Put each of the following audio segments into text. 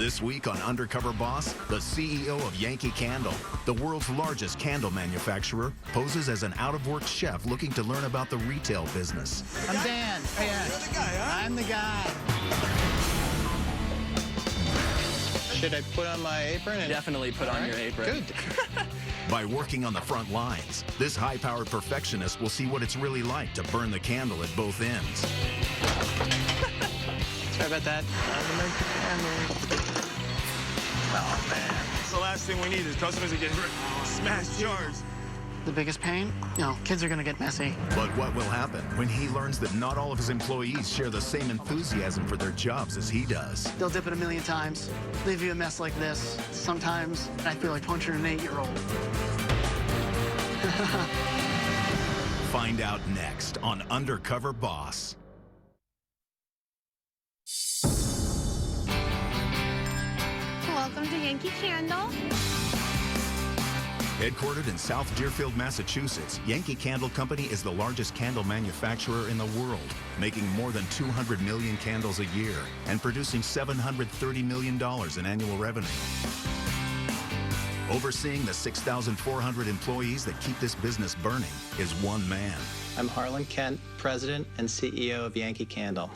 This week on Undercover Boss, the CEO of Yankee Candle, the world's largest candle manufacturer, poses as an out-of-work chef looking to learn about the retail business. I'm Dan. Oh, yeah. You're the guy, huh? I'm the guy. Should I put on my apron? Definitely put on your apron. Good. By working on the front lines, this high-powered perfectionist will see what it's really like to burn the candle at both ends. Sorry about that. Oh, man. That's the last thing we need is customers that get smashed jars. The biggest pain? Kids are gonna get messy. But what will happen when he learns that not all of his employees share the same enthusiasm for their jobs as he does? They'll dip it a million times, leave you a mess like this. Sometimes I feel like punching an 8-year-old. Find out next on Undercover Boss. Welcome to Yankee Candle. Headquartered in South Deerfield, Massachusetts, Yankee Candle Company is the largest candle manufacturer in the world, making more than 200 million candles a year and producing $730 million in annual revenue. Overseeing the 6,400 employees that keep this business burning is one man. I'm Harlan Kent, President and CEO of Yankee Candle.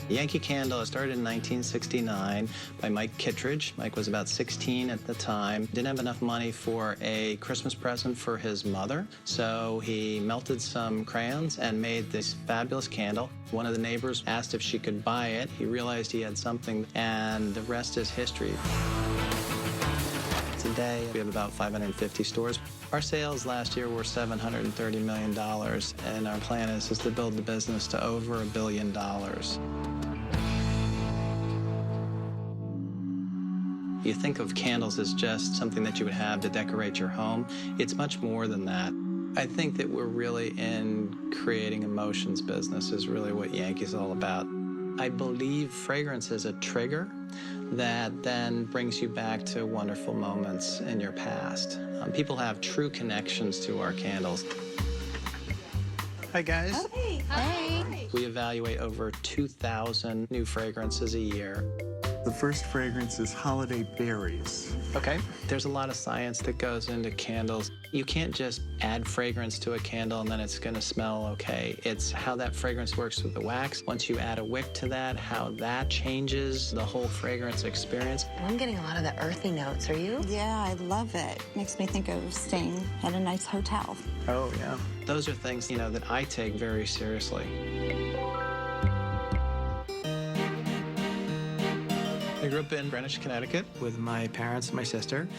Yankee Candle started in 1969 by Mike Kittredge. Mike was about 16 at the time. Didn't have enough money for a Christmas present for his mother, so he melted some crayons and made this fabulous candle. One of the neighbors asked if she could buy it. He realized he had something, and the rest is history. Today, we have about 550 stores. Our sales last year were $730 million, and our plan is to build the business to over $1 billion. You think of candles as just something that you would have to decorate your home. It's much more than that. I think that we're really in creating emotions business is really what Yankee's all about. I believe fragrance is a trigger that then brings you back to wonderful moments in your past. People have true connections to our candles. Hi, guys. Hey. Hi. We evaluate over 2,000 new fragrances a year. The first fragrance is Holiday Berries. Okay. There's a lot of science that goes into candles. You can't just add fragrance to a candle and then it's going to smell okay. It's how that fragrance works with the wax. Once you add a wick to that, how that changes the whole fragrance experience. I'm getting a lot of the earthy notes. Are you? Yeah, I love it. Makes me think of staying at a nice hotel. Oh, yeah. Those are things, that I take very seriously. I grew up in Greenwich, Connecticut with my parents and my sister.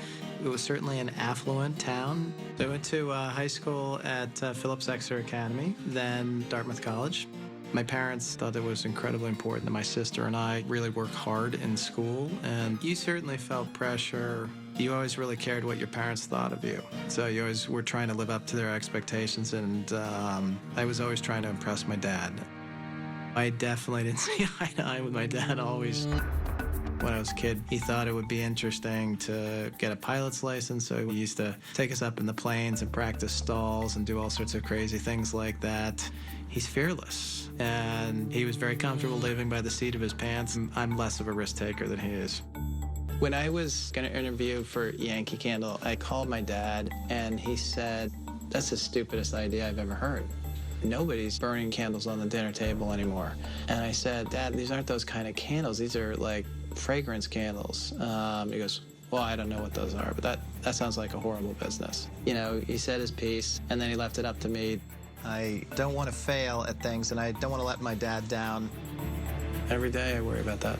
It was certainly an affluent town. I went to high school at Phillips Exeter Academy, then Dartmouth College. My parents thought it was incredibly important that my sister and I really worked hard in school, and you certainly felt pressure. You always really cared what your parents thought of you. So you always were trying to live up to their expectations, and I was always trying to impress my dad. I definitely didn't see eye to eye with my dad always. When I was a kid, he thought it would be interesting to get a pilot's license, so he used to take us up in the planes and practice stalls and do all sorts of crazy things like that. He's fearless, and he was very comfortable living by the seat of his pants. I'm less of a risk taker than he is. When I was going to interview for Yankee Candle, I called my dad, and he said, "That's the stupidest idea I've ever heard. Nobody's burning candles on the dinner table anymore." And I said, "Dad, these aren't those kind of candles. These are like fragrance candles." He goes, "Well, I don't know what those are, but that sounds like a horrible business." He said his piece, and then he left it up to me. I don't want to fail at things, and I don't want to let my dad down. Every day I worry about that.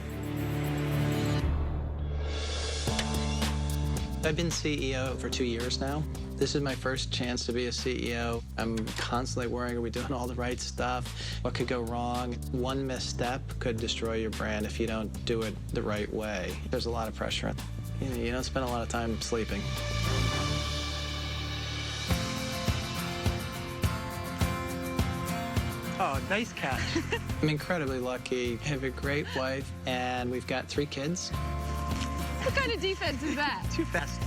I've been CEO for 2 years now. This is my first chance to be a CEO. I'm constantly worrying, are we doing all the right stuff? What could go wrong? One misstep could destroy your brand if you don't do it the right way. There's a lot of pressure. You don't spend a lot of time sleeping. Oh, nice catch. I'm incredibly lucky. I have a great wife, and we've got 3 kids. What kind of defense is that? Too fast.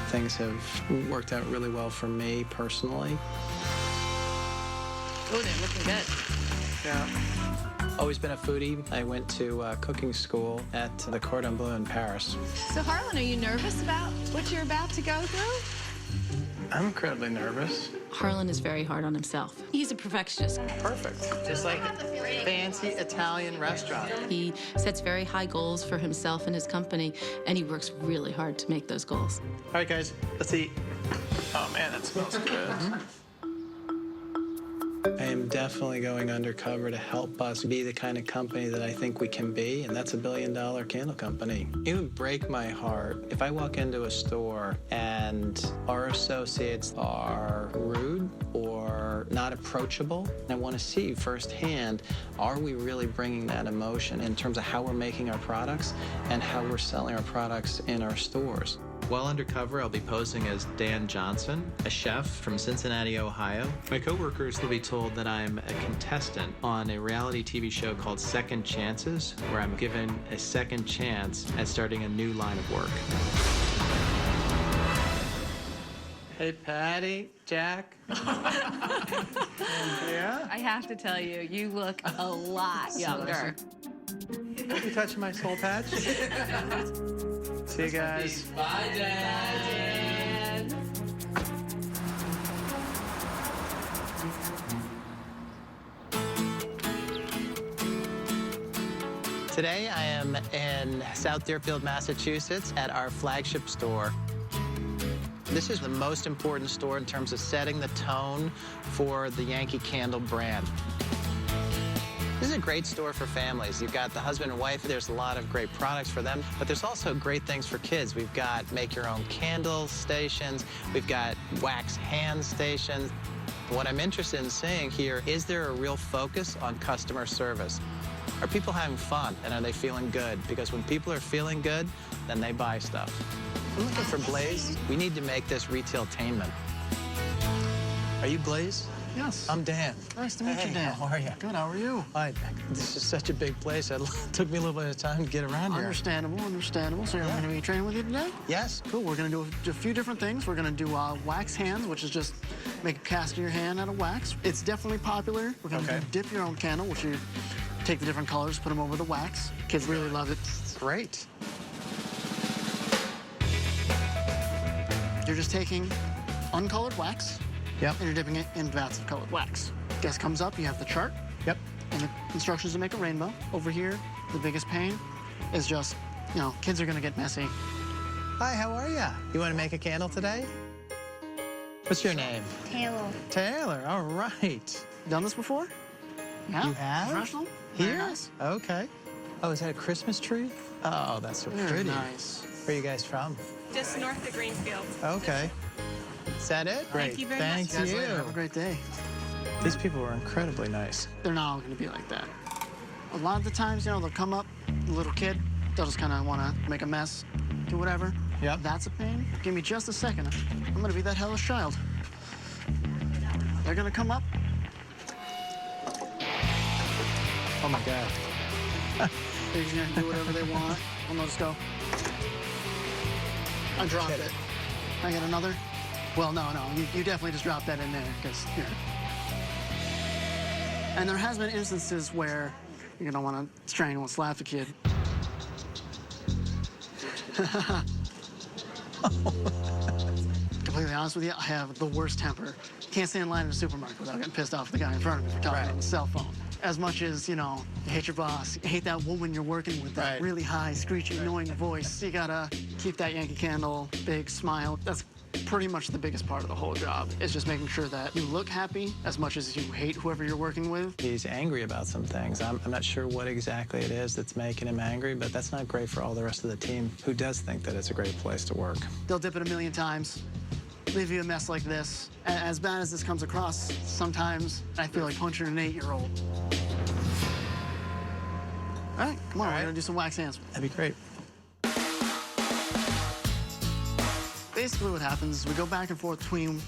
Things have worked out really well for me personally. Oh, they're looking good. Yeah. Always been a foodie. I went to cooking school at the Cordon Bleu in Paris. So, Harlan, are you nervous about what you're about to go through? I'm incredibly nervous. Harlan is very hard on himself. He's a perfectionist. Perfect. Just like a fancy Italian restaurant. He sets very high goals for himself and his company, and he works really hard to make those goals. All right, guys, let's eat. Oh, man, that smells good. I am definitely going undercover to help us be the kind of company that I think we can be, and that's $1 billion candle company. It would break my heart if I walk into a store and our associates are rude or not approachable. I want to see firsthand, are we really bringing that emotion in terms of how we're making our products and how we're selling our products in our stores. While undercover, I'll be posing as Dan Johnson, a chef from Cincinnati, Ohio. My coworkers will be told that I'm a contestant on a reality TV show called Second Chances, where I'm given a second chance at starting a new line of work. Hey, Patty, Jack. Yeah? I have to tell you, you look a lot younger. You touching my soul patch? See you guys. Bye, Dad. Today I am in South Deerfield, Massachusetts at our flagship store. This is the most important store in terms of setting the tone for the Yankee Candle brand. This is a great store for families. You've got the husband and wife. There's a lot of great products for them, but there's also great things for kids. We've got make-your-own candle stations. We've got wax hand stations. What I'm interested in seeing here, is there a real focus on customer service? Are people having fun, and are they feeling good? Because when people are feeling good, then they buy stuff. I'm looking for Blaze. We need to make this retailtainment. Are you Blaze? Yes. I'm Dan. Nice to meet you, Dan. How are you? Good, how are you? Hi. This is such a big place. It took me a little bit of time to get around here. Understandable, understandable. So you're going to be training with you today? Yes. Cool. We're going to do a few different things. We're going to do wax hands, which is just make a cast in your hand out of wax. It's definitely popular. We're going to do dip your own candle, which you take the different colors, put them over the wax. Kids really love it. Great. You're just taking uncolored wax. Yep. And you're dipping it in vats of colored wax. Guest comes up, you have the chart. Yep. And the instructions to make a rainbow. Over here, the biggest pain is just, you know, kids are gonna get messy. Hi, how are you? You want to make a candle today? What's your name? Taylor. Taylor, all right. Done this before? Yeah. You have? Professional? Here? Very nice. Okay. Oh, is that a Christmas tree? Oh, that's so Very pretty. nice. Where are you guys from? Just north of Greenfield. Okay. Is that it? Great. Thank you very much. See you guys later. Have a great day. These people were incredibly nice. They're not all gonna be like that. A lot of the times, you know, they'll come up, a little kid, they'll just kind of want to make a mess, do whatever. Yep. That's a pain. Give me just a second. I'm gonna be that hellish child. They're gonna come up. Oh, my God. They're just gonna do whatever they want. I'm gonna just go. I dropped Get it. it. Can I get another? Well, no. You definitely just dropped that in there, because here. And there has been instances where you're gonna want to strangle and slap the kid. Completely honest with you, I have the worst temper. Can't stand in line in a supermarket without getting pissed off at the guy in front of me for talking on the cell phone. As much as, you know, you hate your boss, you hate that woman you're working with, that really high, screechy, annoying voice. You gotta keep that Yankee Candle, big smile. That's pretty much the biggest part of the whole job, is just making sure that you look happy as much as you hate whoever you're working with. He's angry about some things. I'm not sure what exactly it is that's making him angry, but that's not great for all the rest of the team who does think that it's a great place to work. They'll dip it 1,000,000 times, leave you a mess like this. As bad as this comes across, sometimes I feel like punching an 8-year-old. All right, come on, we're gonna do some wax hands. That'd be great. Basically what happens is we go back and forth between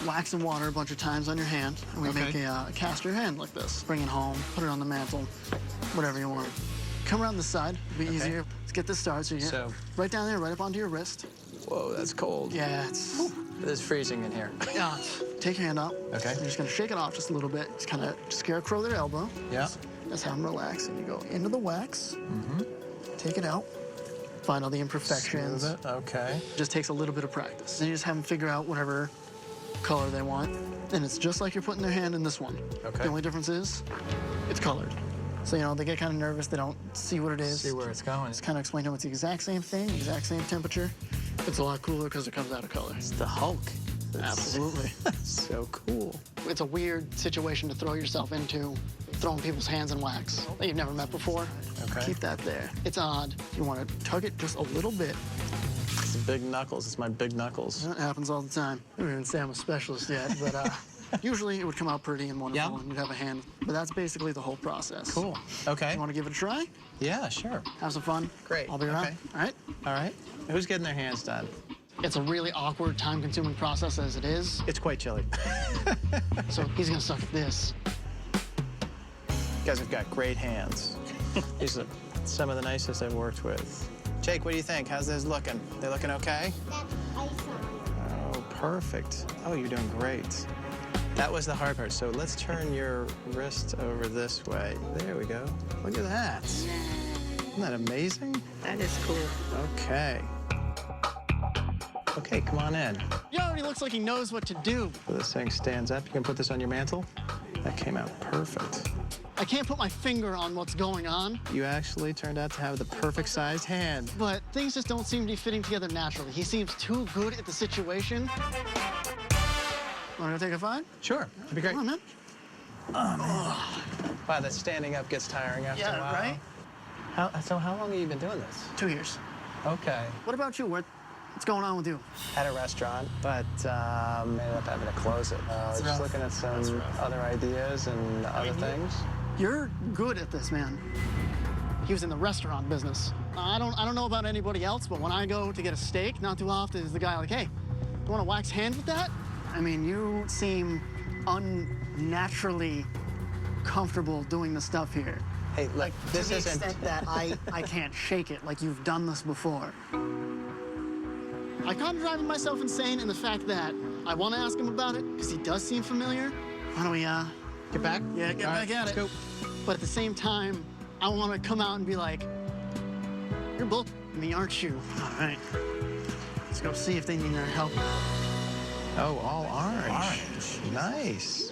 wax and water a bunch of times on your hand, and we make a cast your hand like this. Bring it home, put it on the mantle, whatever you want. Come around this side, it'll be easier. Let's get this started. So you get right down there, right up onto your wrist. Whoa, that's cold. Yeah, it's... It is freezing in here. Yeah, take your hand out. Okay. You're just gonna shake it off just a little bit. Just kind of scarecrow their elbow. Yeah. Just have them relax, and you go into the wax. Take it out. Find all the imperfections. Smooth it. Okay. Just takes a little bit of practice. Then you just have them figure out whatever color they want. And it's just like you're putting their hand in this one. Okay. The only difference is it's colored. So, you know, they get kind of nervous. They don't see what it is. See where it's going. Just kind of explain to them it's the exact same thing, exact same temperature. It's a lot cooler because it comes out of color. It's the Hulk. Absolutely. So cool. It's a weird situation to throw yourself into, throwing people's hands in wax that you've never met before. Okay. Keep that there. It's odd. You want to tug it just a little bit. It's big knuckles. It's my big knuckles. That happens all the time. I don't even say I'm a specialist yet, but usually it would come out pretty and wonderful, and you'd have a hand. But that's basically the whole process. Cool. Okay. You want to give it a try? Yeah, sure. Have some fun? Great. I'll be around. Okay. All right? All right. Who's getting their hands done? It's a really awkward, time-consuming process as it is. It's quite chilly. So he's going to suck at this. You guys have got great hands. These are some of the nicest I've worked with. Jake, what do you think? How's this looking? They looking okay? Oh, perfect. Oh, you're doing great. That was the hard part. So let's turn your wrist over this way. There we go. Look at that. Isn't that amazing? That is cool. Okay. Okay, come on in. He already looks like he knows what to do. So this thing stands up. You can put this on your mantle. That came out perfect. I can't put my finger on what's going on, You actually turned out to have the perfect sized hand. but things just don't seem to be fitting together naturally. He seems too good at the situation. Want to go take a fight? Sure, that'd be great. Come on, man. Oh, man. Wow, that standing up gets tiring after a while. right? So how long have you been doing this? 2 years. Okay. What about you? What's going on with you? At a restaurant, but ended up having to close it. Just rough. looking at some other ideas and other things. You're good at this, man. He was in the restaurant business. I don't know about anybody else, but when I go to get a steak, not too often is the guy like, hey, you want to wax hand with that? I mean, you seem unnaturally comfortable doing the stuff here. Hey, look, this to the isn't... extent that I can't shake it like you've done this before. I kind of driving myself insane in the fact that I want to ask him about it because he does seem familiar. Why don't we Get back? get back at it? Let's go. But at the same time, I want to come out and be like, you're both me, aren't you? All right. Let's go see if they need our help. Oh, all orange. Nice.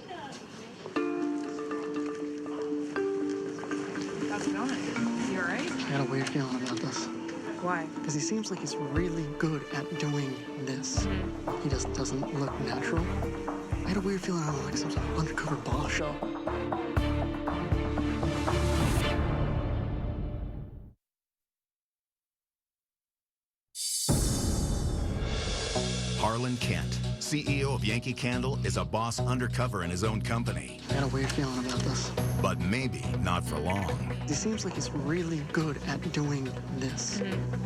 How's it going? You all right? I got a weird feeling about this. Why? Because he seems like he's really good at doing this. He just doesn't look natural. I had a weird feeling on like some sort of undercover boss show. Harlan Kent, CEO of Yankee Candle, is a boss undercover in his own company. I had a weird feeling about this. But maybe not for long. He seems like he's really good at doing this.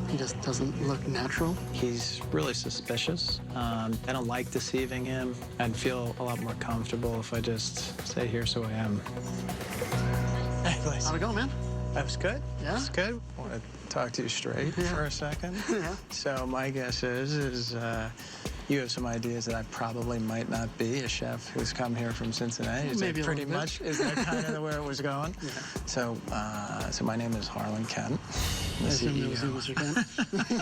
He just doesn't look natural. He's really suspicious. I don't like deceiving him. I'd feel a lot more comfortable if I just say, here's who I am. Anyways, How'd it go, man? that was good. Yeah? That's good. I want to talk to you straight for a second. Yeah. So my guess is you have some ideas that I probably might not be a chef who's come here from Cincinnati. Is Maybe that a pretty little bit. much? Is that kind of where it was going? Yeah. So, so my name is Harlan Kent. I assume it was you, Mr.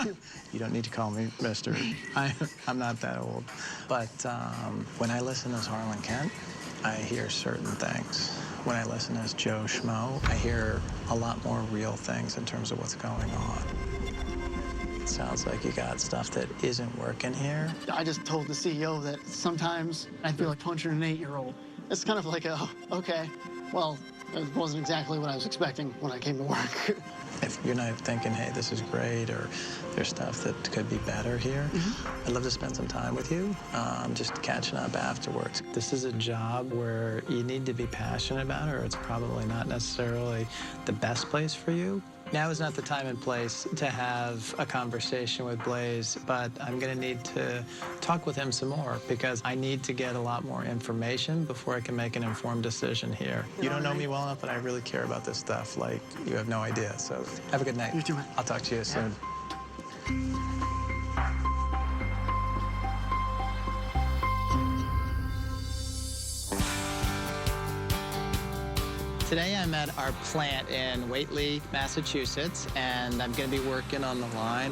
Kent. You don't need to call me Mr. I'm not that old. But when I listen as Harlan Kent, I hear certain things. When I listen as Joe Schmo, I hear a lot more real things in terms of what's going on. It sounds like you got stuff that isn't working here. I just told the CEO that sometimes I feel like punching an 8-year-old. It's kind of like, okay, well, it wasn't exactly what I was expecting when I came to work. If you're not thinking, hey, this is great, or there's stuff that could be better here, I'd love to spend some time with you, just catching up afterwards. This is a job where you need to be passionate about it, or it's probably not necessarily the best place for you. Now is not the time and place to have a conversation with Blaze, but I'm going to need to talk with him some more because I need to get a lot more information before I can make an informed decision here. You don't know me well enough, but I really care about this stuff like you have no idea. So have a good night. You too, man. I'll talk to you soon. Today I'm at our plant in Whately, Massachusetts, and I'm going to be working on the line.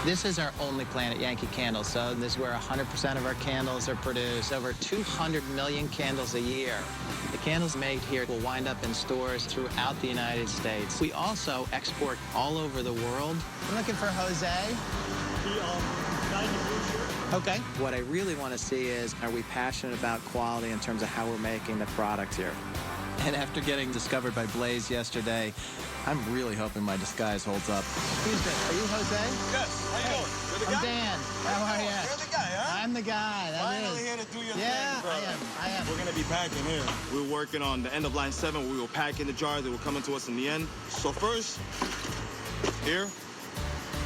This is our only plant at Yankee Candle, so this is where 100% of our candles are produced. Over 200 million candles a year. The candles made here will wind up in stores throughout the United States. We also export all over the world. I'm looking for Jose. Okay. What I really want to see is, are we passionate about quality in terms of how we're making the product here? And after getting discovered by Blaze yesterday, I'm really hoping my disguise holds up. Excuse me, are you Jose? Yes, how you doing? You're the I'm guy? Dan. How are you? You're the guy, huh? I'm the guy. That Finally is. here to do your Yeah, thing, bro. I am. We're gonna be packing here. We're working on the end of line 7. We will pack in the jars that will come into us in the end. So first, here,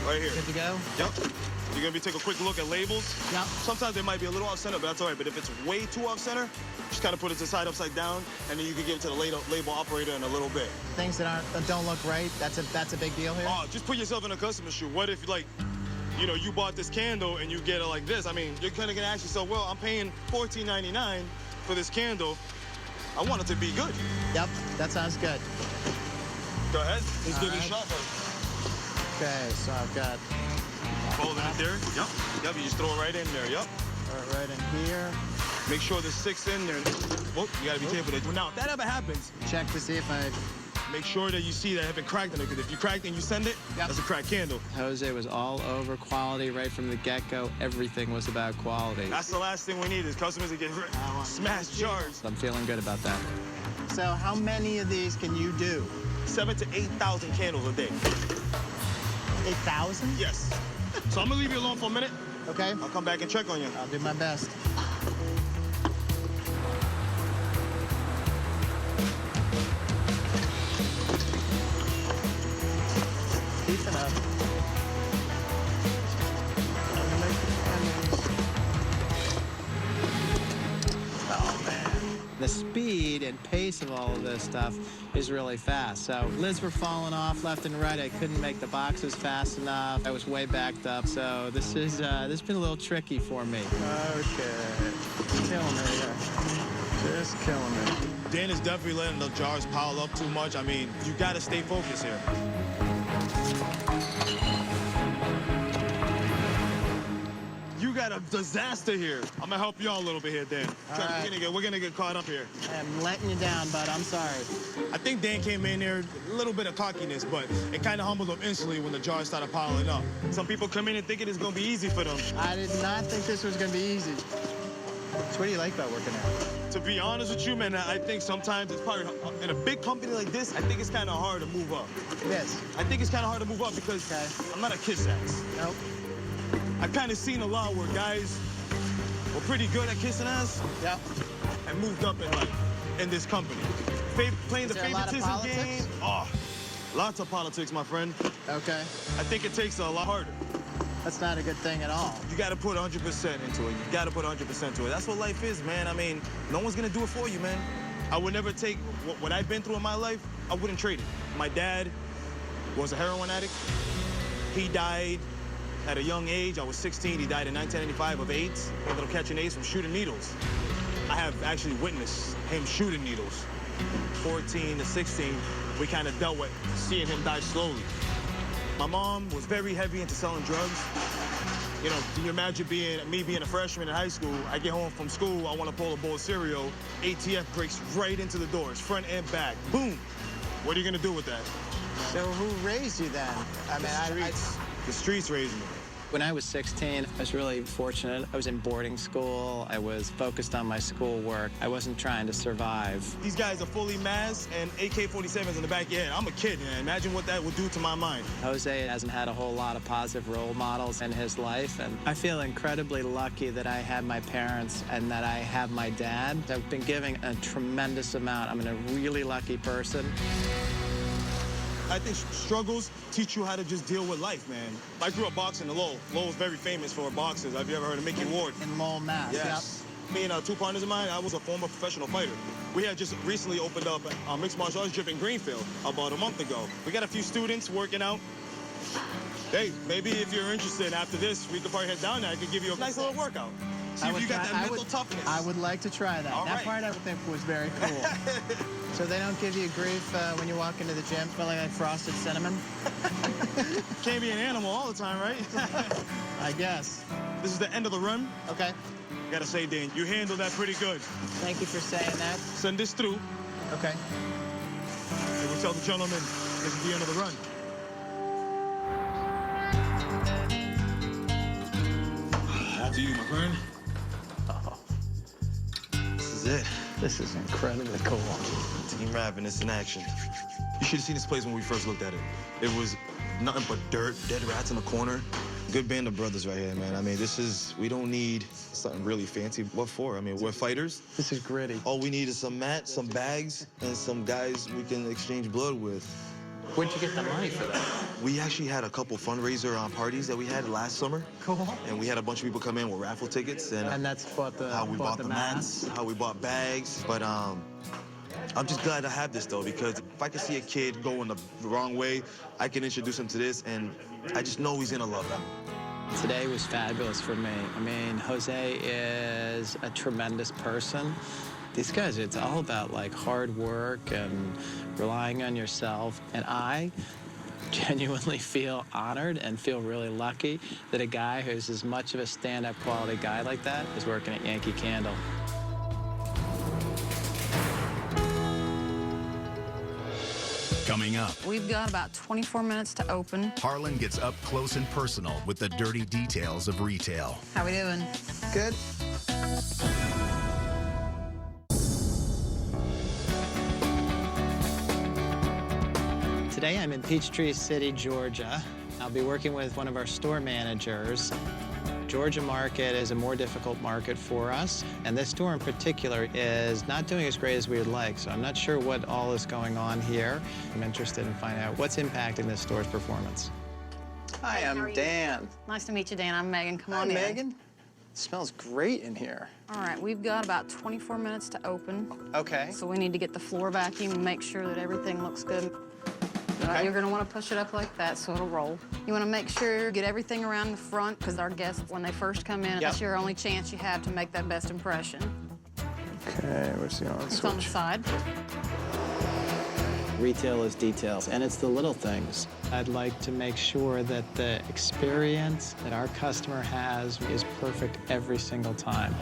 right here. Good to go? Yep. You're gonna be take a quick look at labels. Yep. Sometimes they might be a little off center, but that's all right. But if it's way too off center, just kind of put it to the side upside down, and then you can give it to the label operator in a little bit. Things that don't look right, that's a big deal here? Oh, just put yourself in a customer's shoe. What if, like, you know, you bought this candle and you get it like this? I mean, you're kind of gonna ask yourself, well, I'm paying $14.99 for this candle. I want it to be good. Yep, that sounds good. Go ahead. Let's give it a right. shot first. Okay, so I've got Holding it there. Yep. Yep. You just throw it right in there. Yep. right in here. Make sure there's 6 in there. Whoop, you gotta be careful. Now, if that ever happens, Check to see if I... make sure that you see that it haven't cracked in it, because if you cracked and you send it, Yep. that's a cracked candle. Jose was all over quality right from the get-go. Everything was about quality. That's the last thing we need is customers that get smashed jars. I'm feeling good about that. So how many of these can you do? 7,000 to 8,000 candles a day. 8,000? Yes. So I'm gonna leave you alone for a minute. Okay. I'll come back and check on you. I'll do my best. Deep enough. Oh, man. The speed and pace of all of this stuff is really fast. So lids were falling off left and right. I couldn't make the boxes fast enough. I was way backed up. So this has been a little tricky for me. Okay. Killing me here. Just killing me. Dan is definitely letting the jars pile up too much. I mean, you gotta stay focused here. You got a disaster here. I'm gonna help you out a little bit here, Dan. right. We're gonna get caught up here. I'm letting you down, bud. I'm sorry. I think Dan came in there a little bit of cockiness, but it kind of humbled him instantly when the jars started piling up. Some people come in and thinking it's gonna be easy for them. I did not think this was going to be easy. So what do you like about working there? To be honest with you, man, I think sometimes it's probably, in a big company like this, I think it's kind of hard to move up. It is. I think it's kind of hard to move up because I'm not a kiss ass. Nope. I've kind of seen a lot where guys were pretty good at kissing ass Yep. and moved up in life in this company. Playing the there a lot of favoritism politics? game. Oh, lots of politics, my friend. Okay. I think it takes a lot harder. That's not a good thing at all. You got to put 100% into it. You got to put 100% into it. That's what life is, man. I mean, no one's going to do it for you, man. I would never take what I've been through in my life. I wouldn't trade it. My dad was a heroin addict. He died at a young age. I was 16. He died in 1995 of AIDS. Ended up catching AIDS from shooting needles. I have actually witnessed him shooting needles. 14 to 16, we kind of dealt with seeing him die slowly. My mom was very heavy into selling drugs. You know, can you imagine me being a freshman in high school? I get home from school, I want to pull a bowl of cereal. ATF breaks right into the doors, front and back. Boom. What are you gonna do with that? So who raised you then? I mean, The streets raised me. When I was 16, I was really fortunate. I was in boarding school. I was focused on my schoolwork. I wasn't trying to survive. These guys are fully masked and AK-47s in the back of your head. I'm a kid, man. Imagine what that would do to my mind. Jose hasn't had a whole lot of positive role models in his life, and I feel incredibly lucky that I had my parents and that I have my dad. I've been giving a tremendous amount. I'm a really lucky person. I think struggles teach you how to just deal with life, man. I grew up boxing in Lowell. Lowell's very famous for boxers. Have you ever heard of Mickey Ward? In Lowell, Mass. Yes. Me and 2 partners of mine, I was a former professional fighter. We had just recently opened up a mixed martial arts gym in Greenfield about a month ago. We got a few students working out. Hey, maybe if you're interested after this, we could probably head down there. I could give you a nice little workout. See if you got that mental toughness. I would like to try that. All That right. part I would think was very cool. So they don't give you grief when you walk into the gym smelling like frosted cinnamon? Can't be an animal all the time, right? I guess. This is the end of the run. Okay. Gotta say, Dan, you handled that pretty good. Thank you for saying that. Send this through, Okay. and we'll tell the gentleman this is the end of the run. After you, my friend. This is it. This is incredibly cool. Team rapping, it's in action. You should have seen this place when we first looked at it. It was nothing but dirt, dead rats in the corner. Good band of brothers right here, man. I mean, we don't need something really fancy. What for? I mean, we're fighters. This is gritty. All we need is some mats, some bags, and some guys we can exchange blood with. Where'd you get the money for that? We actually had a couple fundraiser parties that we had last summer. Cool. And we had a bunch of people come in with raffle tickets. And that's how we bought the mats, how we bought bags. But I'm just glad to have this, though, because if I can see a kid going the wrong way, I can introduce him to this, and I just know he's gonna love it. Today was fabulous for me. I mean, Jose is a tremendous person. These guys, it's all about like hard work and relying on yourself. And I genuinely feel honored and feel really lucky that a guy who's as much of a stand-up quality guy like that is working at Yankee Candle. Coming up, We've got about 24 minutes to open. Harlan gets up close and personal with the dirty details of retail. How we doing? Good. Today I'm in Peachtree City, Georgia. I'll be working with one of our store managers. Georgia market is a more difficult market for us, and this store in particular is not doing as great as we would like, so I'm not sure what all is going on here. I'm interested in finding out what's impacting this store's performance. Hi, how are I'm you? Dan. Nice to meet you, Dan. I'm Megan. Come Hi, on in. Megan. It smells great in here. All right, we've got about 24 minutes to open. Okay. So we need to get the floor vacuum and make sure that everything looks good. You're gonna wanna push it up like that so it'll roll. You wanna make sure you get everything around the front, because our guests, when they first come in, that's your only chance you have to make that best impression. Okay, where's the on switch? It's on the side. Retail is details, and it's the little things. I'd like to make sure that the experience that our customer has is perfect every single time.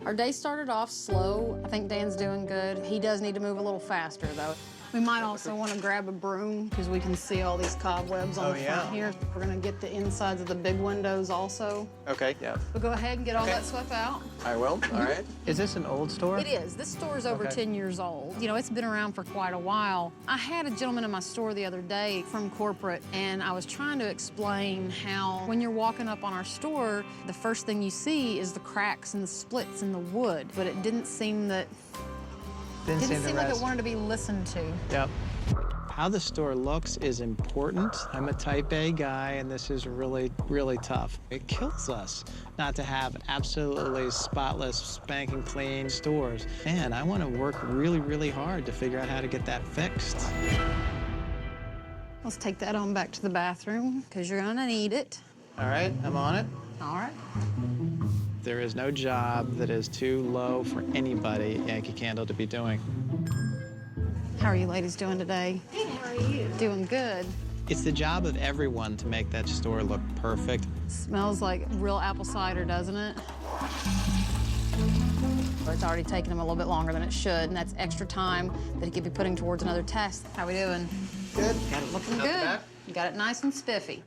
Our day started off slow. I think Dan's doing good. He does need to move a little faster, though. We might also want to grab a broom because we can see all these cobwebs on the front here. We're going to get the insides of the big windows also. Okay, yeah. But go ahead and get all that swept out. I will, all right. Is this an old store? It is. This store is over 10 years old. You know, it's been around for quite a while. I had a gentleman in my store the other day from corporate, and I was trying to explain how when you're walking up on our store, the first thing you see is the cracks and the splits in the wood, but it didn't seem that Didn't seem like it wanted to be listened to. Yep. How the store looks is important. I'm a type A guy, and this is really, really tough. It kills us not to have absolutely spotless, spanking clean stores. And I want to work really, really hard to figure out how to get that fixed. Let's take that on back to the bathroom, because you're gonna need it. All right, I'm on it. All right. There is no job that is too low for anybody at Yankee Candle to be doing. How are you ladies doing today? Good, how are you? Doing good. It's the job of everyone to make that store look perfect. Smells like real apple cider, doesn't it? It's already taken him a little bit longer than it should, and that's extra time that he could be putting towards another test. How we doing? Good. Got it looking good. You got it nice and spiffy.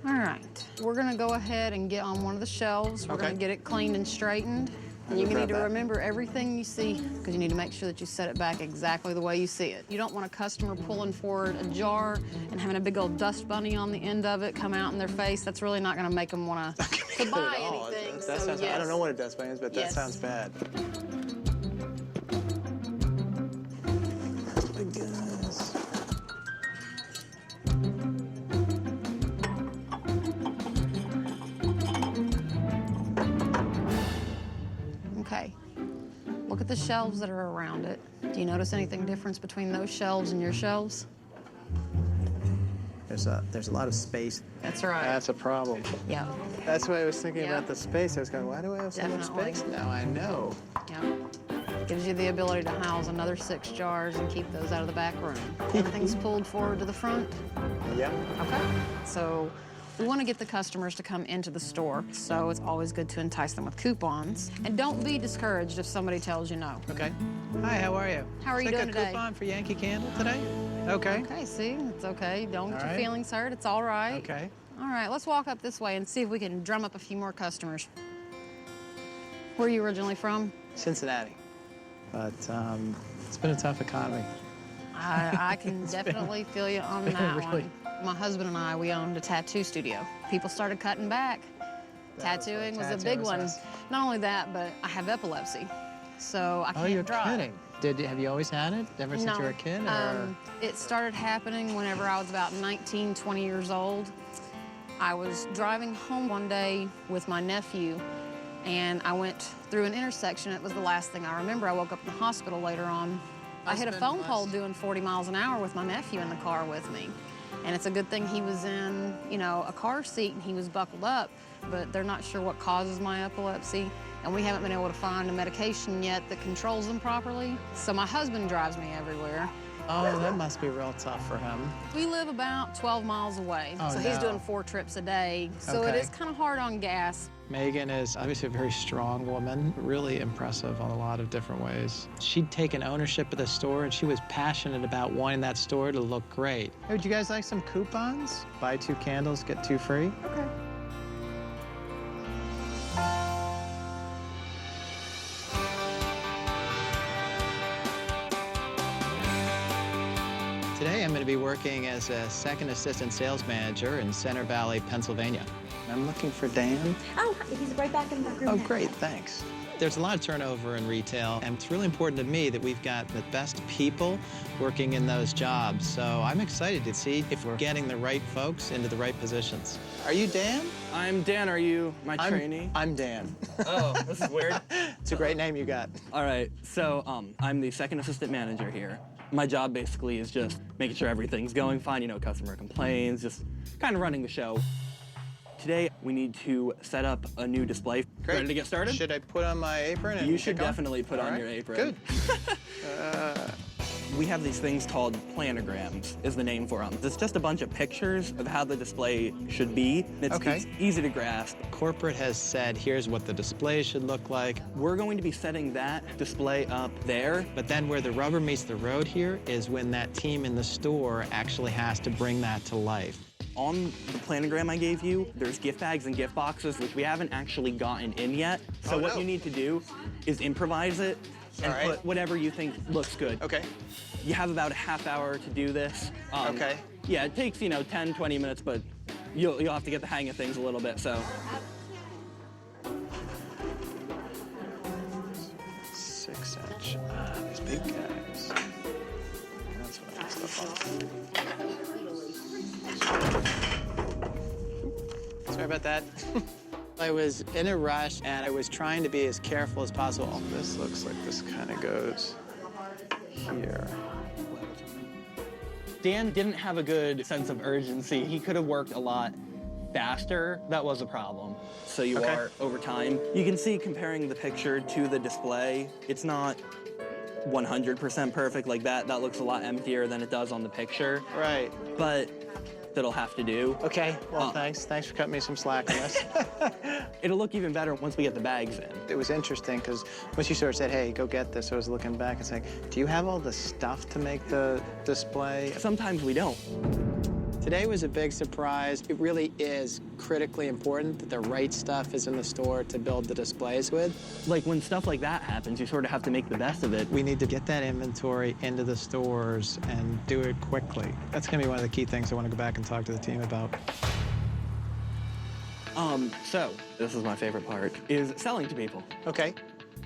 All right. We're gonna go ahead and get on one of the shelves. We're gonna get it cleaned and straightened. And you need to remember everything you see, because you need to make sure that you set it back exactly the way you see it. You don't want a customer pulling forward a jar and having a big old dust bunny on the end of it come out in their face. That's really not gonna make them wanna to buy anything. That sounds, I don't know what a dust bunny is, but that Yes. sounds bad. Okay. Look at the shelves that are around it. Do you notice anything difference between those shelves and your shelves? There's a lot of space. That's right. That's a problem. Yeah. That's why I was thinking Yeah. about the space. I was going, why do I have so much Definitely. space? Now I know. Yeah. Gives you the ability to house another 6 jars and keep those out of the back room. Everything's pulled forward to the front. Yeah. Okay. So we want to get the customers to come into the store, so it's always good to entice them with coupons. And don't be discouraged if somebody tells you no. Okay. Hi, how are you? How are you doing a today? coupon for Yankee Candle today? Okay. Okay, see, it's okay. Don't get All your right. feelings hurt. It's all right. Okay. All right, let's walk up this way and see if we can drum up a few more customers. Where are you originally from? Cincinnati. But it's been a tough economy. I can definitely feel you on that Really? one. My husband and I, we owned a tattoo studio. People started cutting back. Tattooing was a big one. us. Not only that, but I have epilepsy, so I can't Oh, you're drive. kidding. Have you always had it ever since No. you were a kid? Or? It started happening whenever I was about 19, 20 years old. I was driving home one day with my nephew, and I went through an intersection. It was the last thing I remember. I woke up in the hospital later on. I hit a phone pole doing 40 miles an hour with my nephew in the car with me. And it's a good thing he was in, you know, a car seat and he was buckled up, but they're not sure what causes my epilepsy. And we haven't been able to find a medication yet that controls them properly. So my husband drives me everywhere. Oh, that must be real tough for him. We live about 12 miles away, Oh, so he's no. doing 4 trips a day. So it Okay. is kind of hard on gas. Megan is obviously a very strong woman, really impressive on a lot of different ways. She'd taken ownership of the store, and she was passionate about wanting that store to look great. Hey, would you guys like some coupons? Buy 2 candles, get 2 free? Okay. Today, I'm going to be working as a second assistant sales manager in Center Valley, Pennsylvania. I'm looking for Dan. Oh, he's right back in the room. Oh, now. great, thanks. There's a lot of turnover in retail, and it's really important to me that we've got the best people working in those jobs. So I'm excited to see if we're getting the right folks into the right positions. Are you Dan? I'm Dan. Are you my trainee? I'm Dan. Oh, this is weird. It's a great name you got. All right, so I'm the second assistant manager here. My job basically is just making sure everything's going fine, you know, customer complaints, just kind of running the show. Today, we need to set up a new display. Great. Ready to get started? Should I put on my apron and You should kick off? definitely put All on right. your apron. Good. We have these things called planograms, is the name for them. It's just a bunch of pictures of how the display should be. It's easy to grasp. Corporate has said, here's what the display should look like. We're going to be setting that display up there. But then where the rubber meets the road here is when that team in the store actually has to bring that to life. On the planogram I gave you, there's gift bags and gift boxes, which we haven't actually gotten in yet. So what you need to do is improvise it and put whatever you think looks good. Okay. You have about a half hour to do this. Okay. Yeah, it takes, 10, 20 minutes, but you'll have to get the hang of things a little bit, so. 6-inch. These big guys. That's what I messed up on. Sorry about that. I was in a rush, and I was trying to be as careful as possible. This looks like this kind of goes here. Dan didn't have a good sense of urgency. He could have worked a lot faster. That was a problem. So you are over time. You can see comparing the picture to the display, it's not 100% perfect like that. That looks a lot emptier than it does on the picture. Right. But that'll have to do. Okay, well, thanks. Thanks for cutting me some slack on this. It'll look even better once we get the bags in. It was interesting because once you sort of said, hey, go get this, I was looking back and saying, do you have all the stuff to make the display? Sometimes we don't. Today was a big surprise. It really is critically important that the right stuff is in the store to build the displays with. Like when stuff like that happens, you sort of have to make the best of it. We need to get that inventory into the stores and do it quickly. That's gonna be one of the key things I want to go back and talk to the team about. So this is my favorite part, is selling to people. Okay.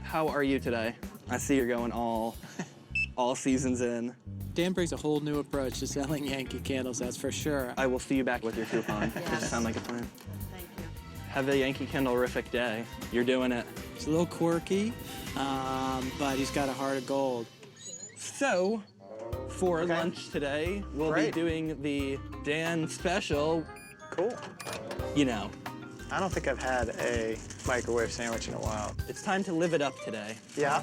How are you today? I see you're going all seasons in. Dan brings a whole new approach to selling Yankee Candles, that's for sure. I will see you back with your coupon. Does it sound like a plan? Thank you. Have a Yankee Candle-rific day. You're doing it. He's a little quirky, but he's got a heart of gold. So, for lunch today, we'll be doing the Dan special. Cool. You know. I don't think I've had a microwave sandwich in a while. It's time to live it up today. Yeah.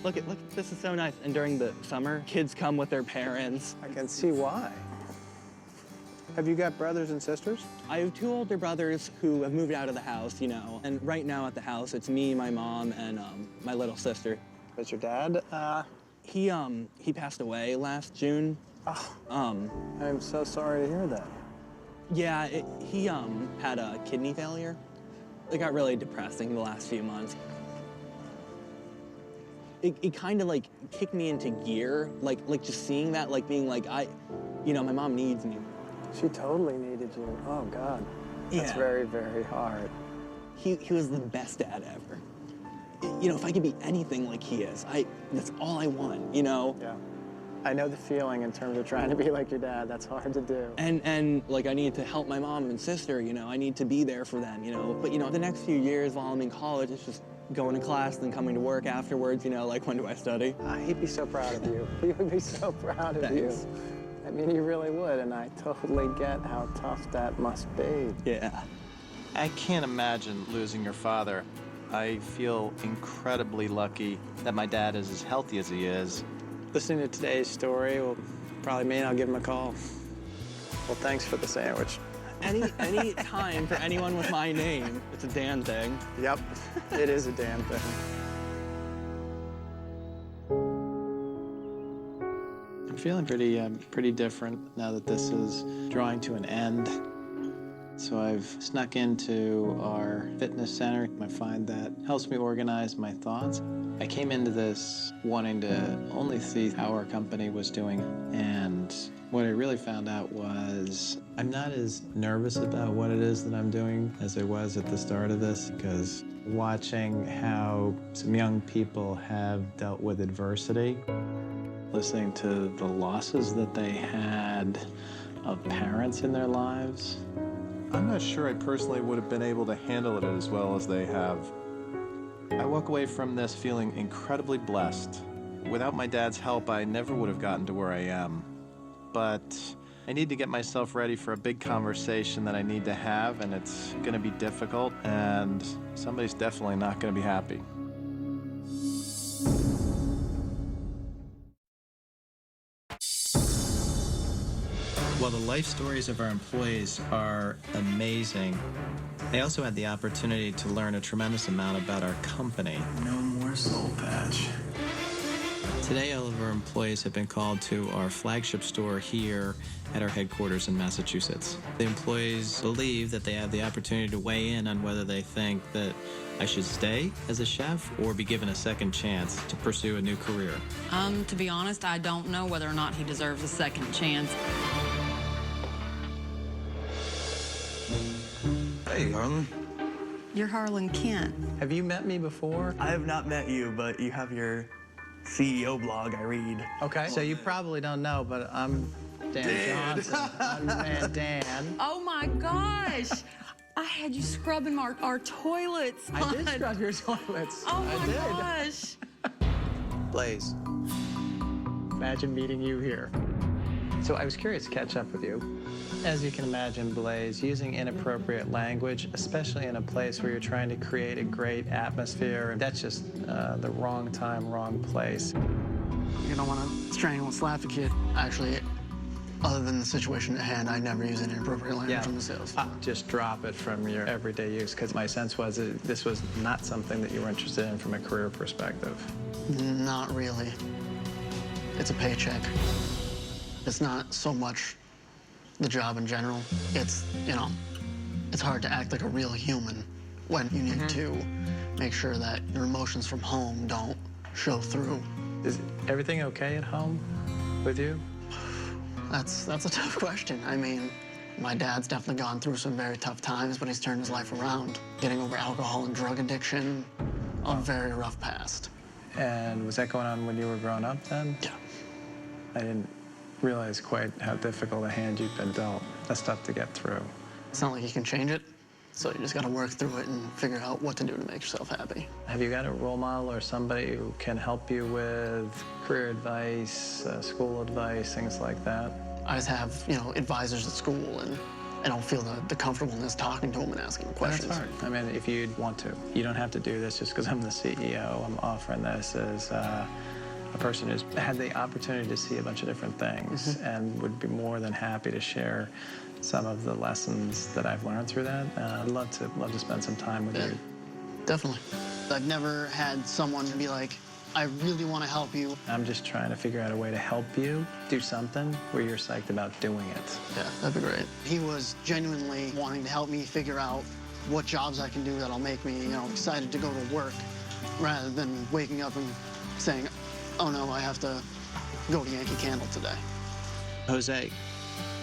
Look, this is so nice. And during the summer, kids come with their parents. I can see why. Have you got brothers and sisters? I have 2 older brothers who have moved out of the house, you know. And right now at the house, it's me, my mom, and my little sister. Is your dad? He passed away last June. Oh. I'm so sorry to hear that. Yeah, he had a kidney failure. It got really depressing the last few months. It kind of like kicked me into gear, like just seeing that, like being like, my mom needs me. She totally needed you. Oh, God. That's very, very hard. He was the best dad ever. You know, if I could be anything like he is, that's all I want, you know? Yeah. I know the feeling in terms of trying to be like your dad. That's hard to do. And like, I need to help my mom and sister, you know? I need to be there for them, you know? But, you know, the next few years while I'm in college, it's just going to class, then coming to work afterwards, you know, like, when do I study? He'd be so proud of you. He would be so proud of you. I mean, he really would, and I totally get how tough that must be. Yeah. I can't imagine losing your father. I feel incredibly lucky that my dad is as healthy as he is. Listening to today's story will probably mean I'll give him a call. Well, thanks for the sandwich. Any time for anyone with my name, it's a Dan thing. Yep, it is a Dan thing. I'm feeling pretty different now that this is drawing to an end. So I've snuck into our fitness center. I find that helps me organize my thoughts. I came into this wanting to only see how our company was doing, and what I really found out was I'm not as nervous about what it is that I'm doing as I was at the start of this, because watching how some young people have dealt with adversity, listening to the losses that they had of parents in their lives. I'm not sure I personally would have been able to handle it as well as they have. I walk away from this feeling incredibly blessed. Without my dad's help, I never would have gotten to where I am. But I need to get myself ready for a big conversation that I need to have, and it's going to be difficult, and somebody's definitely not going to be happy. While the life stories of our employees are amazing, they also had the opportunity to learn a tremendous amount about our company. No more soul patch. Today, all of our employees have been called to our flagship store here at our headquarters in Massachusetts. The employees believe that they have the opportunity to weigh in on whether they think that I should stay as a chef or be given a second chance to pursue a new career. To be honest, I don't know whether or not he deserves a second chance. Hey, Harlan. You're Harlan Kent. Have you met me before? I have not met you, but you have your CEO blog I read. Okay. So you probably don't know, but I'm Dan Johnson. I'm Van Dan. Oh my gosh! I had you scrubbing our toilets. I did scrub your toilets. Oh I my did. gosh! Blaze, imagine meeting you here. So I was curious to catch up with you. As you can imagine, Blaze, using inappropriate language, especially in a place where you're trying to create a great atmosphere, that's just the wrong time, wrong place. You don't want to strangle and slap the kid. Actually, other than the situation at hand, I never use any inappropriate language from the sales. Just drop it from your everyday use, because my sense was that this was not something that you were interested in from a career perspective. Not really. It's a paycheck. It's not so much the job in general. It's, it's hard to act like a real human when you need to make sure that your emotions from home don't show through. Is everything okay at home with you? That's a tough question. I mean, my dad's definitely gone through some very tough times, but he's turned his life around. Getting over alcohol and drug addiction, a very rough past. And was that going on when you were growing up then? Yeah. I didn't realize quite how difficult a hand you've been dealt. That's tough to get through. It's not like you can change it, so you just got to work through it and figure out what to do to make yourself happy. Have you got a role model or somebody who can help you with career advice, school advice, things like that? I just have, you know, advisors at school, and I don't feel the comfortableness talking to them and asking them questions. That's hard. I mean, if you'd want to. You don't have to do this just because I'm the CEO. I'm offering this as a person who's had the opportunity to see a bunch of different things and would be more than happy to share some of the lessons that I've learned through that. I'd love to spend some time with you. Definitely. I've never had someone be like, I really want to help you. I'm just trying to figure out a way to help you do something where you're psyched about doing it. Yeah, that'd be great. He was genuinely wanting to help me figure out what jobs I can do that'll make me, you know, excited to go to work, rather than waking up and saying, oh no, I have to go to Yankee Candle today. Jose,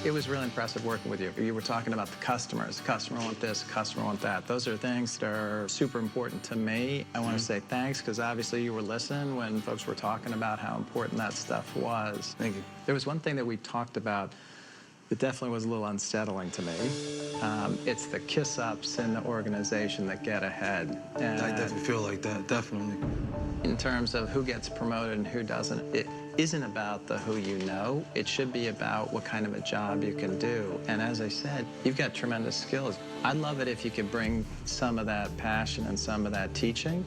it was really impressive working with you. You were talking about the customers. The customer want this, the customer want that. Those are things that are super important to me. I want to say thanks, because obviously you were listening when folks were talking about how important that stuff was. Thank you. There was one thing that we talked about that definitely was a little unsettling to me. It's the kiss-ups in the organization that get ahead. And I definitely feel like that, definitely. in terms of who gets promoted and who doesn't, it isn't about the who you know. It should be about what kind of a job you can do. And as I said, you've got tremendous skills. I'd love it if you could bring some of that passion and some of that teaching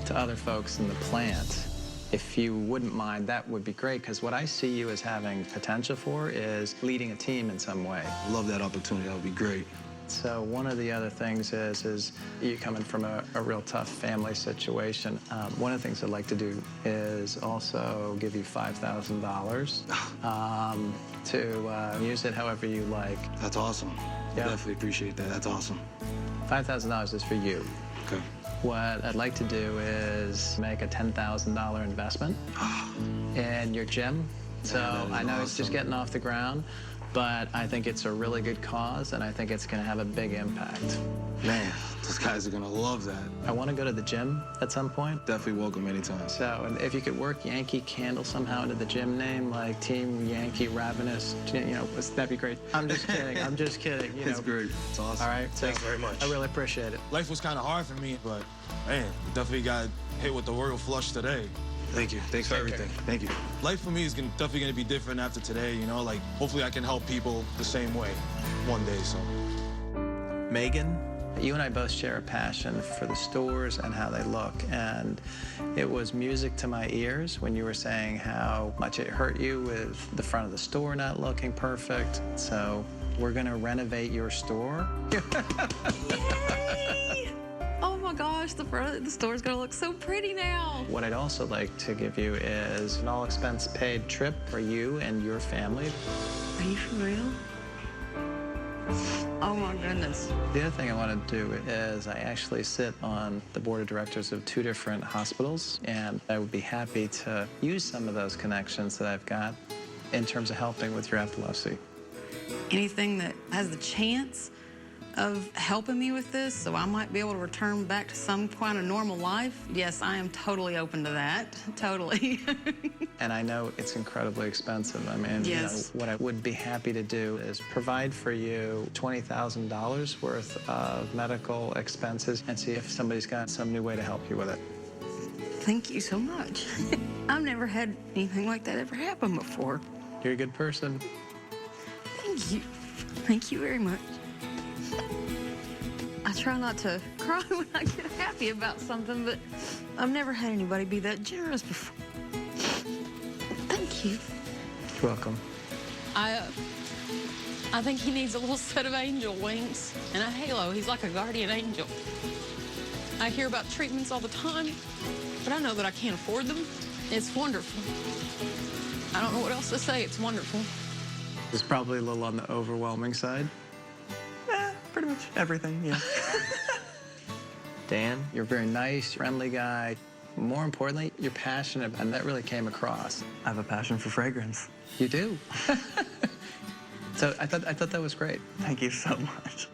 to other folks in the plant. If you wouldn't mind, that would be great, because what I see you as having potential for is leading a team in some way. Love that opportunity. That would be great. So one of the other things is you coming from a real tough family situation. One of the things I'd like to do is also give you $5,000 to use it however you like. That's awesome. Yeah. I definitely appreciate that. That's awesome. $5,000 is for you. Okay. What I'd like to do is make a $10,000 investment in your gym. So I know it's just getting off the ground, but I think it's a really good cause, and I think it's going to have a big impact. Man, those guys are going to love that. I want to go to the gym at some point. Definitely welcome anytime. So and if you could work Yankee Candle somehow into the gym name, like Team Yankee Ravenous, you know, that'd be great. I'm just kidding. I'm just kidding. You know. It's great. It's awesome. All right. Thanks very much. I really appreciate it. Life was kind of hard for me, but man, definitely got hit with the royal flush today. Thank you. Thanks for everything. Thank you. Life for me is definitely going to be different after today, you know? Like, hopefully I can help people the same way one day, so. Megan, you and I both share a passion for the stores and how they look, and it was music to my ears when you were saying how much it hurt you with the front of the store not looking perfect. So we're going to renovate your store. Oh my gosh, the front of the store's gonna look so pretty now. What I'd also like to give you is an all-expense-paid trip for you and your family. Are you for real? Oh my goodness. The other thing I want to do is I actually sit on the board of directors of 2 different hospitals, and I would be happy to use some of those connections that I've got in terms of helping with your epilepsy. Anything that has the chance of helping me with this, so I might be able to return back to some kind of normal life, yes, I am totally open to that. Totally. And I know it's incredibly expensive. I mean, yes. You know, what I would be happy to do is provide for you $20,000 worth of medical expenses and see if somebody's got some new way to help you with it. Thank you so much. I've never had anything like that ever happen before. You're a good person. Thank you. Thank you very much. I try not to cry when I get happy about something, but I've never had anybody be that generous before. Thank you. You're welcome. I think he needs a little set of angel wings and a halo. He's like a guardian angel. I hear about treatments all the time, but I know that I can't afford them. It's wonderful. I don't know what else to say. It's wonderful. It's probably a little on the overwhelming side. Pretty much everything, yeah. Dan, you're a very nice, friendly guy. More importantly, you're passionate, and that really came across. I have a passion for fragrance. You do? So I thought that was great. Thank you so much.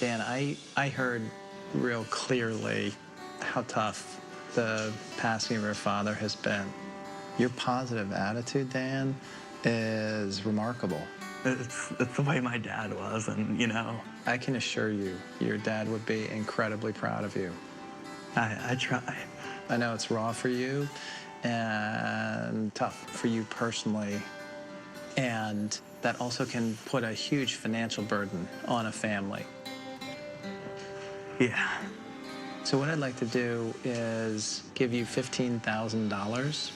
Dan, I heard real clearly how tough the passing of your father has been. Your positive attitude, Dan, is remarkable. It's the way my dad was, and, you know. I can assure you, your dad would be incredibly proud of you. I try. I know it's raw for you and tough for you personally. And that also can put a huge financial burden on a family. Yeah. So what I'd like to do is give you $15,000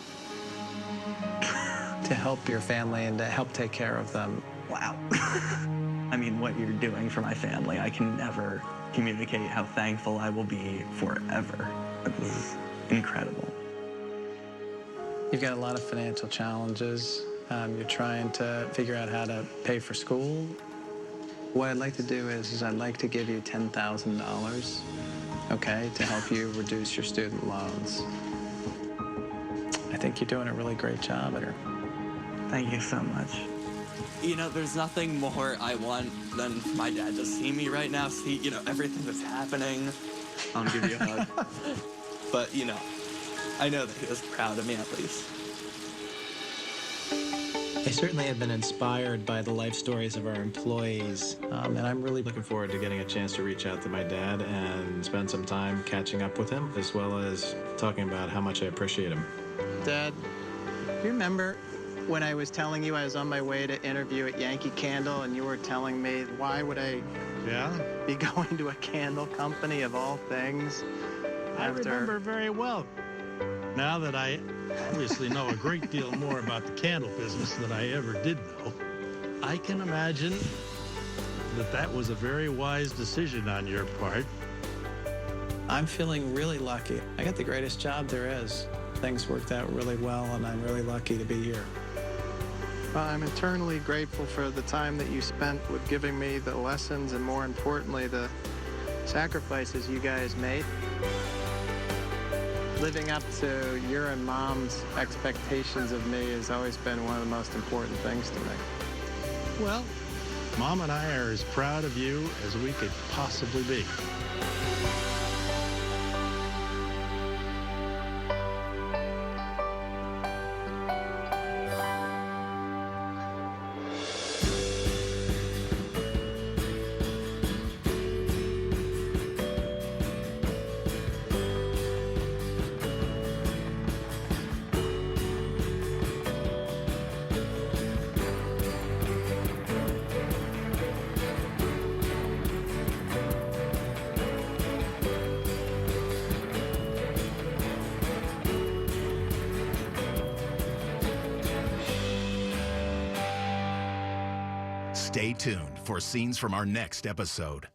to help your family and to help take care of them. Wow. I mean, what you're doing for my family, I can never communicate how thankful I will be forever. It was incredible. You've got a lot of financial challenges. You're trying to figure out how to pay for school. What I'd like to do is I'd like to give you $10,000, okay, to help you reduce your student loans. I think you're doing a really great job here. Thank you so much. You know, there's nothing more I want than for my dad to see me right now, see, you know, everything that's happening. I'll give you a hug. But, you know, I know that he was proud of me at least. I certainly have been inspired by the life stories of our employees, and I'm really looking forward to getting a chance to reach out to my dad and spend some time catching up with him, as well as talking about how much I appreciate him. Dad, do you remember when I was telling you I was on my way to interview at Yankee Candle, and you were telling me, why would I be going to a candle company of all things? I remember very well. Now that I obviously know a great deal more about the candle business than I ever did know, I can imagine that that was a very wise decision on your part. I'm feeling really lucky. I got the greatest job there is. Things worked out really well, and I'm really lucky to be here. Well, I'm eternally grateful for the time that you spent with giving me the lessons and, more importantly, the sacrifices you guys made. Living up to your and Mom's expectations of me has always been one of the most important things to me. Well, Mom and I are as proud of you as we could possibly be. Stay tuned for scenes from our next episode.